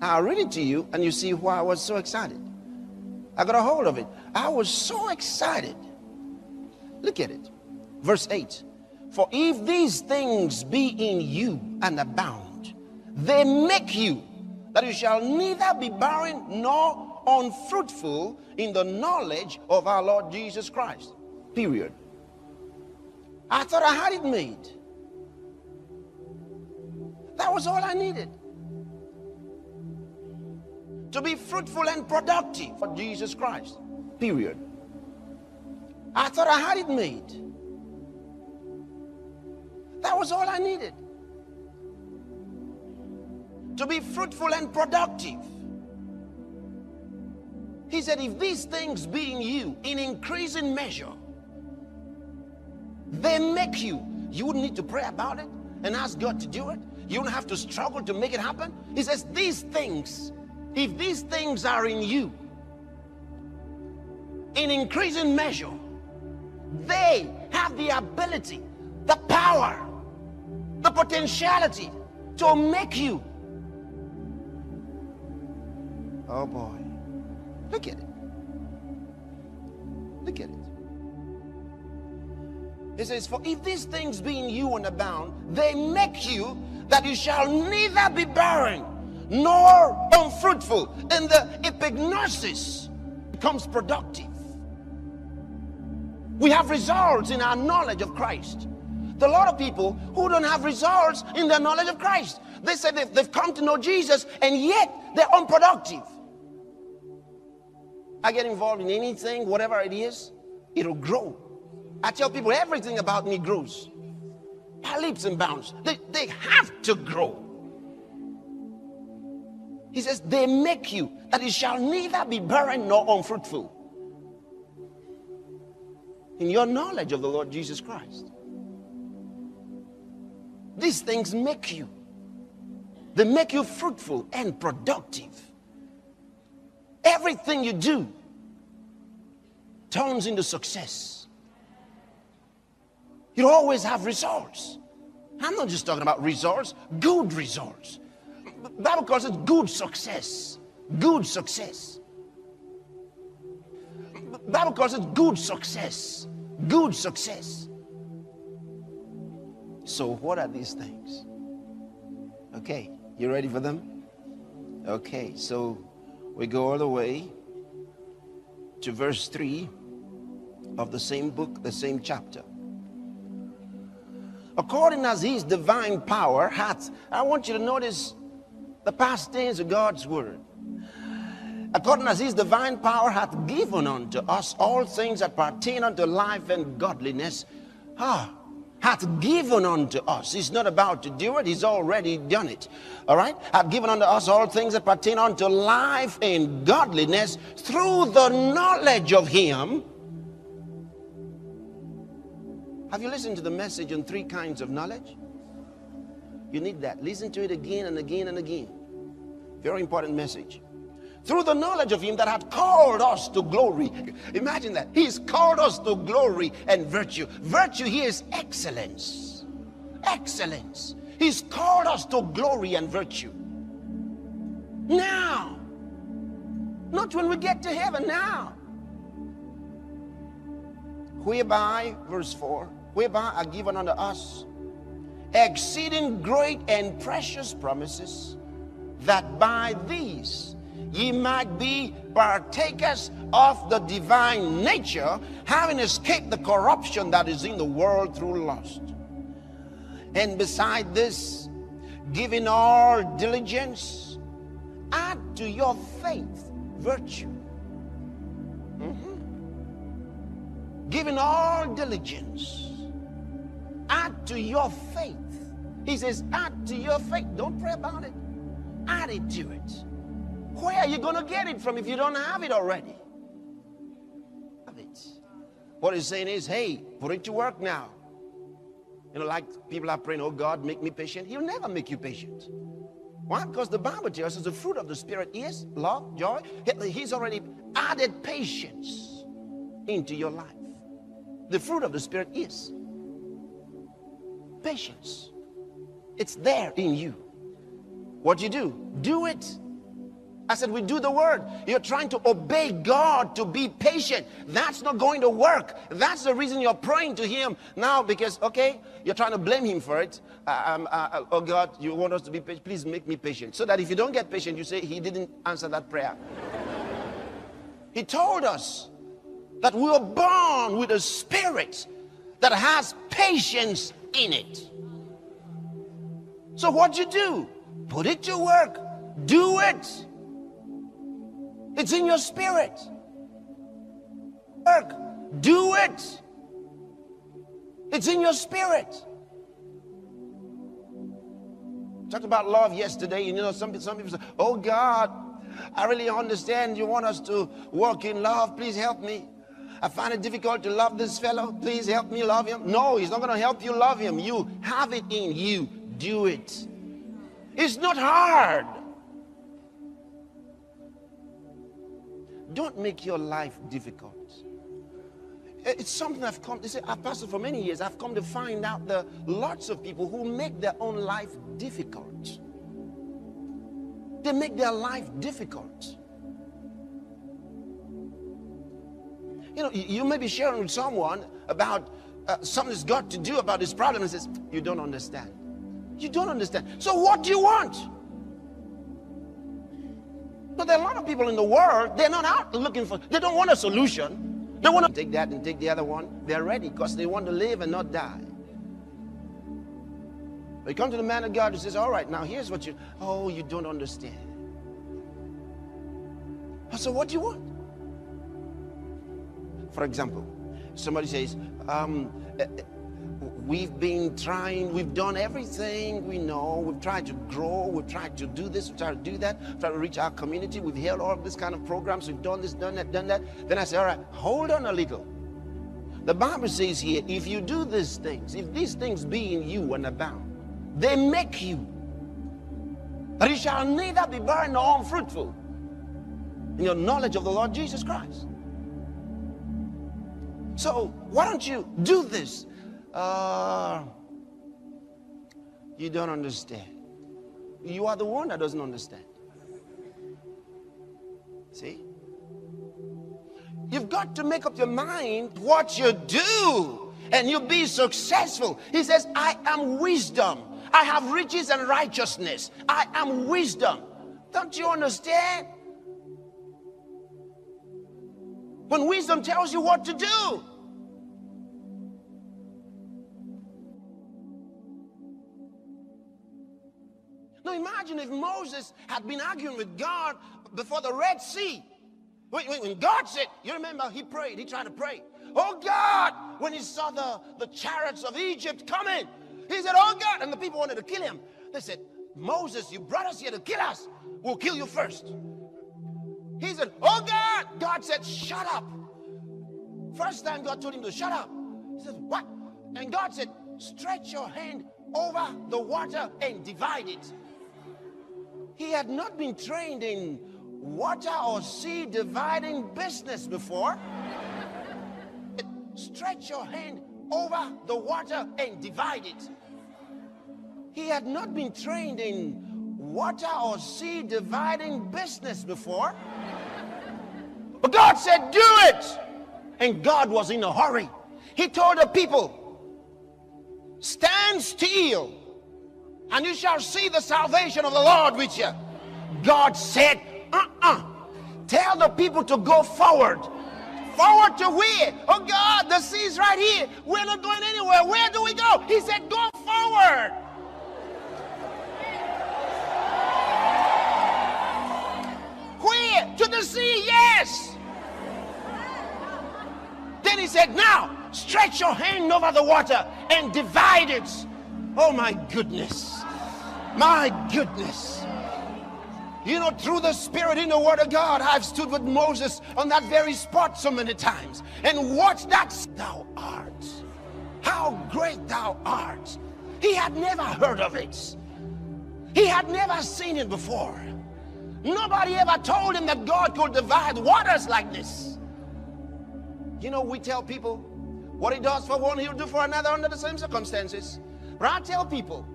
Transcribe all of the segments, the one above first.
I'll read it to you and you see why I was so excited. I got a hold of it. I was so excited. Look at it. Verse 8. For if these things be in you and abound, they make you that you shall neither be barren nor unfruitful in the knowledge of our Lord Jesus Christ. Period. I thought I had it made. That was all I needed. To be fruitful and productive for Jesus Christ. Period. I thought I had it made. That was all I needed. To be fruitful and productive. He said, if these things be in you in increasing measure, they make you. You wouldn't need to pray about it and ask God to do it. You don't have to struggle to make it happen. He says, these things, if these things are in you in increasing measure, they have the ability, the power, the potentiality to make you. Oh boy. Look at it. Look at it. It says, for if these things be in you and abound, they make you that you shall neither be barren nor unfruitful. And the epignosis becomes productive. We have results in our knowledge of Christ. There are a lot of people who don't have results in their knowledge of Christ. They say they've come to know Jesus and yet they're unproductive. I get involved in anything, whatever it is, it'll grow. I tell people everything about me grows by leaps and bounds. They have to grow. He says, they make you that it shall neither be barren nor unfruitful in your knowledge of the Lord Jesus Christ. These things make you. They make you fruitful and productive. Everything you do turns into success. You always have results. I'm not just talking about results, good results. The Bible calls it good success. Good success. The Bible calls it good success. Good success. So what are these things? Okay, you ready for them? Okay, so we go all the way to verse 3 of the same book, the same chapter. According as his divine power hath, I want you to notice the past tense of God's word. According as his divine power hath given unto us all things that pertain unto life and godliness. Hath given unto us. He's not about to do it. He's already done it. All right? Hath given unto us all things that pertain unto life and godliness through the knowledge of him. Have you listened to the message on 3 kinds of knowledge? You need that. Listen to it again and again and again. Very important message. Through the knowledge of him that hath called us to glory. Imagine that. He's called us to glory and virtue. Virtue here is excellence. Excellence. He's called us to glory and virtue. Now. Not when we get to heaven, now. Whereby, verse 4, whereby are given unto us exceeding great and precious promises, that by these ye might be partakers of the divine nature, having escaped the corruption that is in the world through lust. And beside this, giving all diligence, add to your faith virtue. Giving all diligence, add to your faith. He says, add to your faith. Don't pray about it. Add it to it. Where are you going to get it from if you don't have it already? Have it. What he's saying is, hey, put it to work now. You know, like people are praying, oh God, make me patient. He'll never make you patient. Why? Because the Bible tells us the fruit of the Spirit is love, joy. He's already added patience into your life. The fruit of the Spirit is patience. It's there in you. What you do it I said, we do the word. You're trying to obey God to be patient. That's not going to work. That's the reason you're praying to him now, because, okay, you're trying to blame him for it. Oh God, you want us to be patient? Please make me patient. So that if you don't get patient, you say he didn't answer that prayer. He told us that we were born with a spirit that has patience in it. So what you do? Put it to work. Do it. It's in your spirit. Work. Do it. It's in your spirit. Talked about love yesterday. You know, some people say, oh God, I really understand you want us to walk in love. Please help me. I find it difficult to love this fellow. Please help me love him. No, he's not going to help you love him. You have it in you. Do it. It's not hard. Don't make your life difficult. It's something I've come to say. I've pastored for many years. I've come to find out there are lots of people who make their own life difficult. They make their life difficult. You know, you may be sharing with someone about something that's got to do about this problem and says, you don't understand. You don't understand. So what do you want? But there are a lot of people in the world, they're not out looking for, they don't want a solution. They want to take that and take the other one. They're ready because they want to live and not die. But you come to the man of God who says, all right, now here's what you don't understand. So what do you want? For example, somebody says, we've been trying, we've done everything we know, we've tried to grow, we've tried to do this, we've tried to do that, we've tried to reach our community, we've held all this kind of programs, we've done this, done that, done that. Then I say, all right, hold on a little. The Bible says here, if you do these things, if these things be in you and abound, they make you, but you shall neither be barren nor unfruitful in your knowledge of the Lord Jesus Christ. So why don't you do this? You don't understand. You are the one that doesn't understand. See? You've got to make up your mind what you do and you'll be successful. He says, I am wisdom. I have riches and righteousness. I am wisdom. Don't you understand? When wisdom tells you what to do. Now imagine if Moses had been arguing with God before the Red Sea. When God said, you remember he prayed, he tried to pray. Oh God, when he saw the chariots of Egypt coming, he said, oh God, and the people wanted to kill him. They said, Moses, you brought us here to kill us. We'll kill you first. He said, oh God. God said, shut up. First time God told him to shut up. He said, what? And God said, stretch your hand over the water and divide it. He had not been trained in water or sea dividing business before. Stretch your hand over the water and divide it. He had not been trained in water or sea dividing business before. But God said, do it. And God was in a hurry. He told the people, stand still, and you shall see the salvation of the Lord with you. God said, tell the people to go forward. Forward to where? Oh God, the sea's right here. We're not going anywhere. Where do we go? He said, go forward. Where? To the sea, yes. Then he said, now stretch your hand over the water and divide it. Oh my goodness. My goodness. You know, through the Spirit in the Word of God, I've stood with Moses on that very spot so many times and watched that. Thou art. How great thou art. He had never heard of it. He had never seen it before. Nobody ever told him that God could divide waters like this. You know, we tell people what he does for one, he'll do for another under the same circumstances. But I tell people,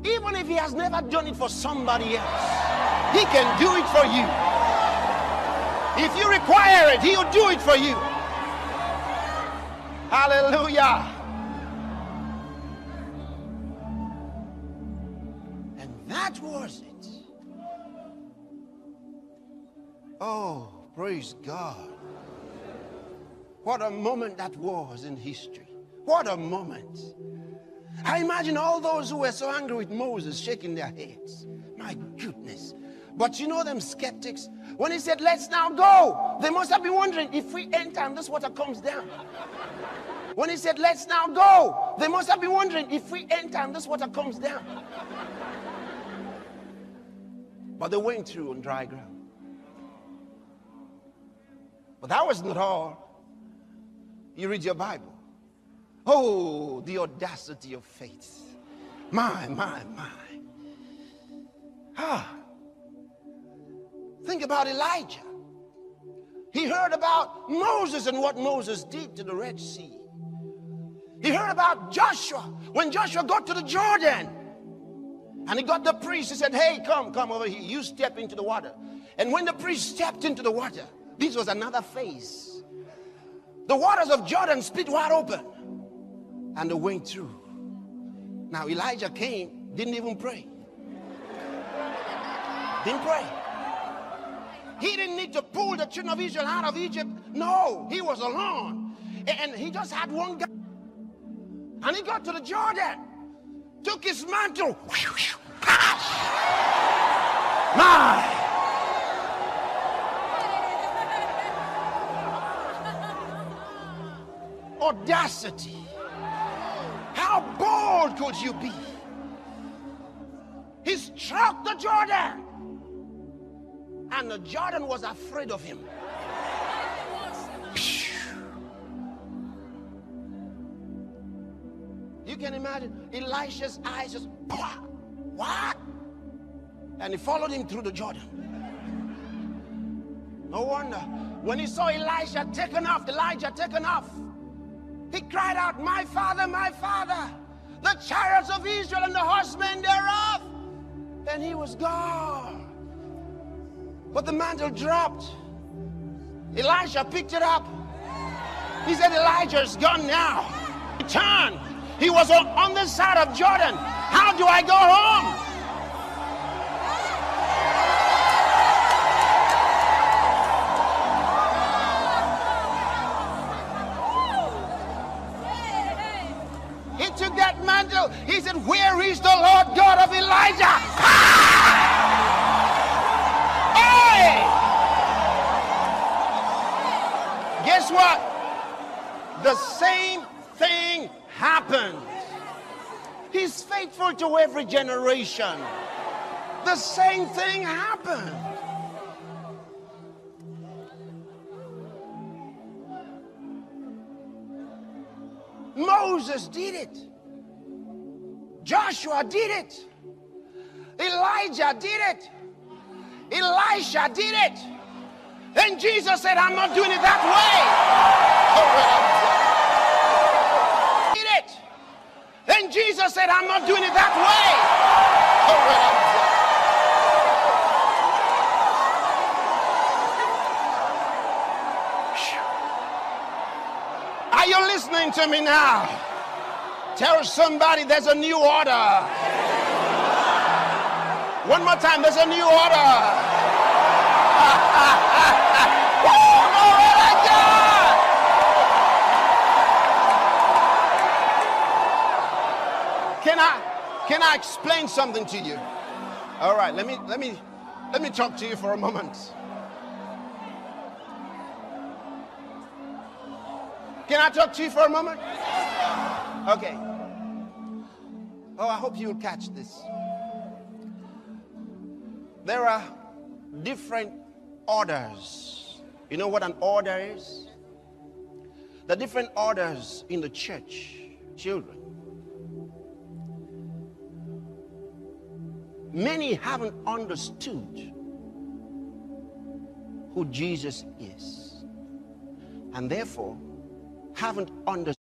even if he has never done it for somebody else, He can do it for you. If you require it, he'll do it for you. Hallelujah. And that was it. Oh, praise God. What a moment that was in history. What a moment. I imagine all those who were so angry with Moses shaking their heads. My goodness. But you know them skeptics, when he said, let's now go, they must have been wondering, if we enter and this water comes down. When he said, let's now go, they must have been wondering, if we enter and this water comes down. But they went through on dry ground. But that was not all. You read your Bible. Oh, the audacity of faith. My. Think about Elijah. He heard about Moses and what Moses did to the Red Sea. He heard about Joshua. When Joshua got to the Jordan and he got the priest, he said, hey, come over here. You step into the water. And when the priest stepped into the water, this was another phase. The waters of Jordan split wide open and they went through. Now Elijah came, didn't even pray. Didn't pray. He didn't need to pull the children of Israel out of Egypt. No, he was alone. And he just had one guy. And he got to the Jordan, took his mantle. My. Audacity. How bold could you be? He struck the Jordan. And the Jordan was afraid of him. You can imagine Elisha's eyes just, what? And he followed him through the Jordan. No wonder. When he saw Elijah taken off, he cried out, my father, the chariots of Israel and the horsemen thereof. And he was gone. But the mantle dropped. Elisha picked it up. He said, Elijah's gone now. He turned. He was on the side of Jordan. How do I go home? He took that mantle. He said, where is the Lord God of Elijah? Guess what? The same thing happened. He's faithful to every generation. The same thing happened. Moses did it. Joshua did it. Elijah did it. Elisha did it. And Jesus said, I'm not doing it that way. Did it. And Jesus said, I'm not doing it that way. Are you listening to me now? Tell somebody there's a new order. One more time, there's a new order. Can I explain something to you? All right, let me talk to you for a moment. Can I talk to you for a moment? Okay. Oh, I hope you'll catch this. There are different orders. You know what an order is? The different orders in the church, children. Many haven't understood who Jesus is, and therefore haven't understood